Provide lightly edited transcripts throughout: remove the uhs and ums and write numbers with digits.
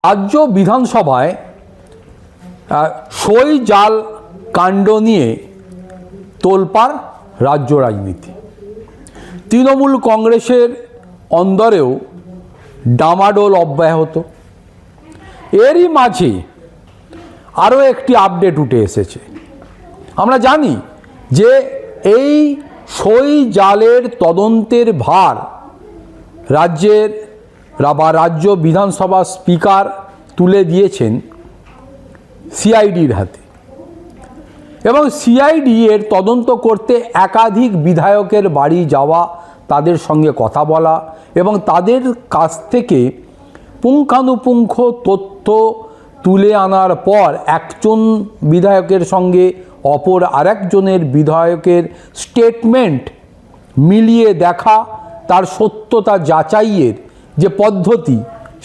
রাজ্য বিধানসভায় সই জাল কাণ্ড নিয়ে তোলপাড় রাজ্য রাজনীতি। তৃণমূল কংগ্রেসের অন্দরেও ডামাডোল অব্যাহত। এরই মাঝে আরও একটি আপডেট উঠে এসেছে। আমরা জানি যে এই সই জালের তদন্তের ভার রাজ্য বিধানসভা স্পিকার তুলে দিয়েছেন সিআইডির হাতে, এবং সিআইডি এর তদন্ত করতে একাধিক বিধায়কের বাড়ি যাওয়া, তাদের সঙ্গে কথা বলা এবং তাদের কাছ থেকে পুঙ্খানুপুঙ্খ তথ্য তুলে আনার পর একজন বিধায়কের সঙ্গে অপর আরেকজনের বিধায়কের স্টেটমেন্ট মিলিয়ে দেখা, তার সত্যতা যাচাইয়ের যে পদ্ধতি,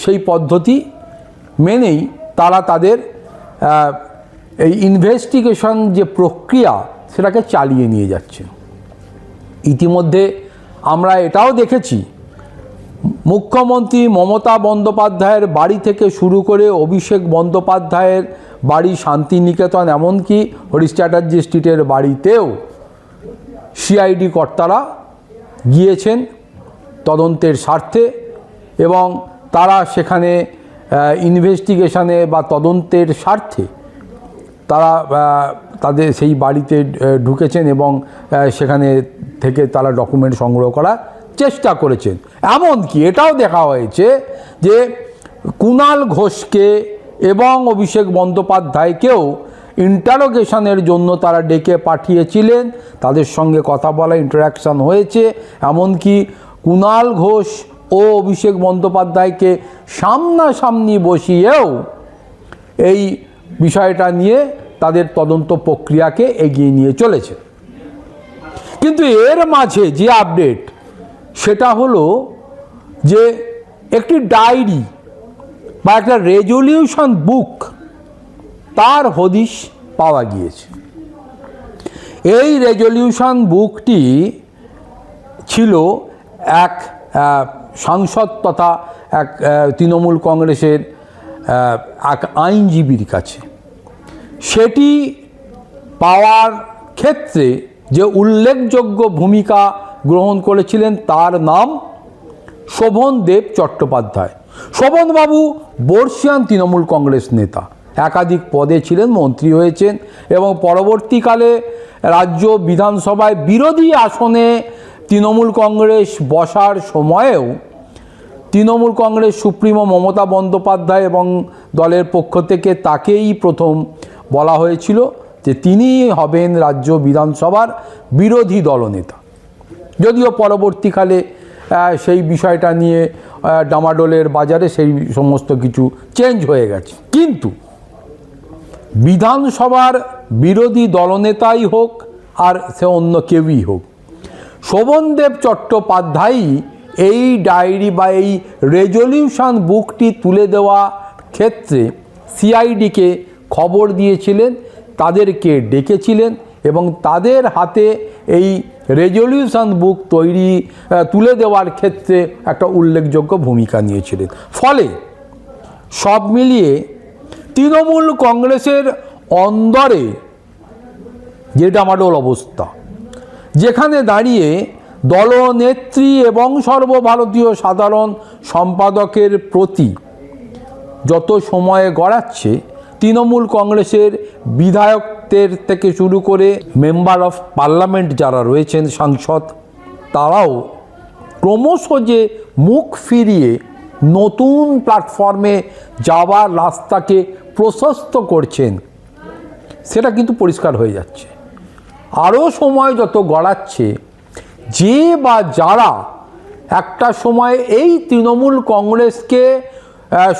সেই পদ্ধতি মেনেই তারা তাদের এই ইনভেস্টিগেশন যে প্রক্রিয়া সেটাকে চালিয়ে নিয়ে যাচ্ছে। ইতিমধ্যে আমরা এটাও দেখেছি, মুখ্যমন্ত্রী মমতা বন্দ্যোপাধ্যায়ের বাড়ি থেকে শুরু করে অভিষেক বন্দ্যোপাধ্যায়ের বাড়ি শান্তিনিকেতন, এমনকি হরিশ চ্যাটার্জি স্ট্রিটের বাড়িতেও সিআইডি কর্তারা গিয়েছেন তদন্তের স্বার্থে, এবং তারা সেখানে ইনভেস্টিগেশনে বা তদন্তের স্বার্থে তারা তাদের সেই বাড়িতে ঢুকেছেন এবং সেখানে থেকে তারা ডকুমেন্ট সংগ্রহ করার চেষ্টা করেছেন। এমনকি এটাও দেখা হয়েছে যে কুণাল ঘোষকে এবং অভিষেক বন্দ্যোপাধ্যায়কেও ইন্টারোগেশনের জন্য তারা ডেকে পাঠিয়েছিলেন, তাদের সঙ্গে কথা বলা, ইন্টারাকশান হয়েছে। এমনকি কুণাল ঘোষ ও অভিষেক বন্দ্যোপাধ্যায়কে সামনাসামনি বসিয়েও এই বিষয়টা নিয়ে তাদের তদন্ত প্রক্রিয়াকে এগিয়ে নিয়ে চলেছে। কিন্তু এর মাঝে যে আপডেট, সেটা হলো যে একটি ডায়েরি বা একটা রেজলিউশন বুক, তার হদিশ পাওয়া গিয়েছে। এই রেজলিউশন বুকটি ছিল এক সাংসদ তথা এক তৃণমূল কংগ্রেসের এক আইনজীবীর কাছে। সেটি পাওয়ার ক্ষেত্রে যে উল্লেখযোগ্য ভূমিকা গ্রহণ করেছিলেন তার নাম শোভনদেব চট্টোপাধ্যায়। শোভনবাবু বর্ষিয়ান তৃণমূল কংগ্রেস নেতা, একাধিক পদে ছিলেন, মন্ত্রী হয়েছেন এবং পরবর্তীকালে রাজ্য বিধানসভায় বিরোধী আসনে তৃণমূল কংগ্রেস বসার সময়েও তৃণমূল কংগ্রেস সুপ্রিমো মমতা বন্দ্যোপাধ্যায় এবং দলের পক্ষ থেকে তাকেই প্রথম বলা হয়েছিল যে তিনি হবেন রাজ্য বিধানসভার বিরোধী দলনেতা। যদিও পরবর্তীকালে সেই বিষয়টা নিয়ে ডামাডোলের বাজারে সেই সমস্ত কিছু চেঞ্জ হয়ে গেছে। কিন্তু বিধানসভার বিরোধী দলনেতাই হোক আর সে অন্য কেউই হোক, শোভনদেব চট্টোপাধ্যায়ই এই ডায়েরি বা এই রেজলিউশন বুকটি তুলে দেওয়া ক্ষেত্রে সিআইডিকে খবর দিয়েছিলেন, তাদেরকে ডেকেছিলেন এবং তাদের হাতে এই রেজলিউশন বুক তুলে দেওয়ার ক্ষেত্রে একটা উল্লেখযোগ্য ভূমিকা নিয়েছিলেন। ফলে সব মিলিয়ে তৃণমূল কংগ্রেসের অন্দরে যে ডামাডোল অবস্থা, যেখানে দাঁড়িয়ে দলনেত্রী এবং সর্বভারতীয় সাধারণ সম্পাদকের প্রতি যত সময় গড়াচ্ছে, তৃণমূল কংগ্রেসের বিধায়কদের থেকে শুরু করে মেম্বার অফ পার্লামেন্ট যারা রয়েছেন, সাংসদ, তারাও ক্রমশ যে মুখ ফিরিয়ে নতুন প্ল্যাটফর্মে যাওয়ার রাস্তাকে প্রশস্ত করছেন, সেটা কিন্তু পরিষ্কার হয়ে যাচ্ছে। আরও সময় যত গড়াচ্ছে, যে বা যারা একটা সময় এই তৃণমূল কংগ্রেসকে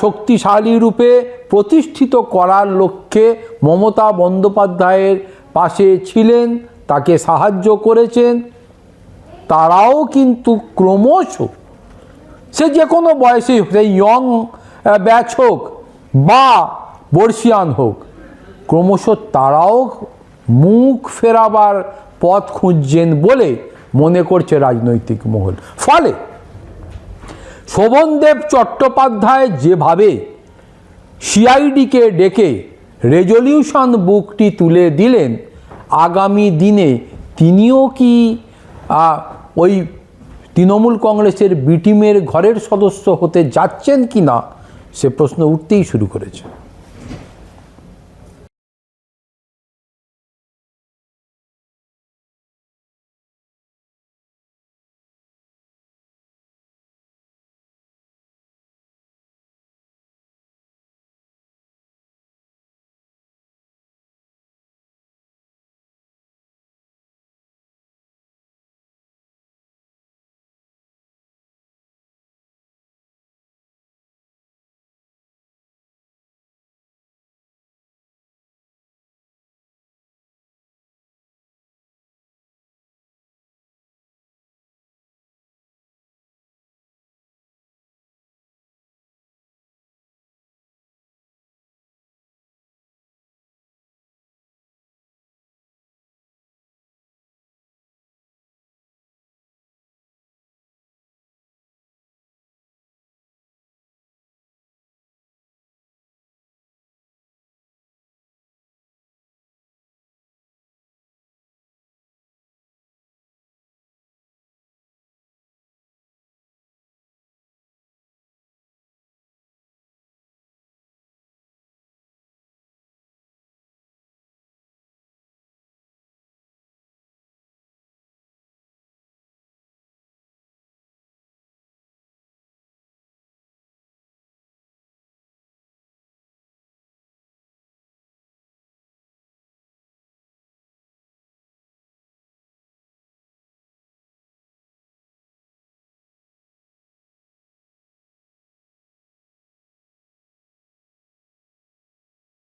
শক্তিশালী রূপে প্রতিষ্ঠিত করার লক্ষ্যে মমতা বন্দ্যোপাধ্যায়ের পাশে ছিলেন, তাকে সাহায্য করেছেন, তারাও কিন্তু ক্রমশ, সে যে কোনো বয়সেই হোক, সেই ইয়ং ব্যাচ হোক বা বর্ষিয়ান হোক, ক্রমশ তারাও মুখ ফেরাবার পথ খুঁজছেন বলে মনে করছে রাজনৈতিক মহল। ফলে শোভনদেব চট্টোপাধ্যায় যেভাবে সিআইডিকে ডেকে রেজলিউশন বুকটি তুলে দিলেন, আগামী দিনে তিনিও কি ওই তৃণমূল কংগ্রেসের বি টিমের ঘরের সদস্য হতে যাচ্ছেন কি না, সে প্রশ্ন উঠতেই শুরু করেছে।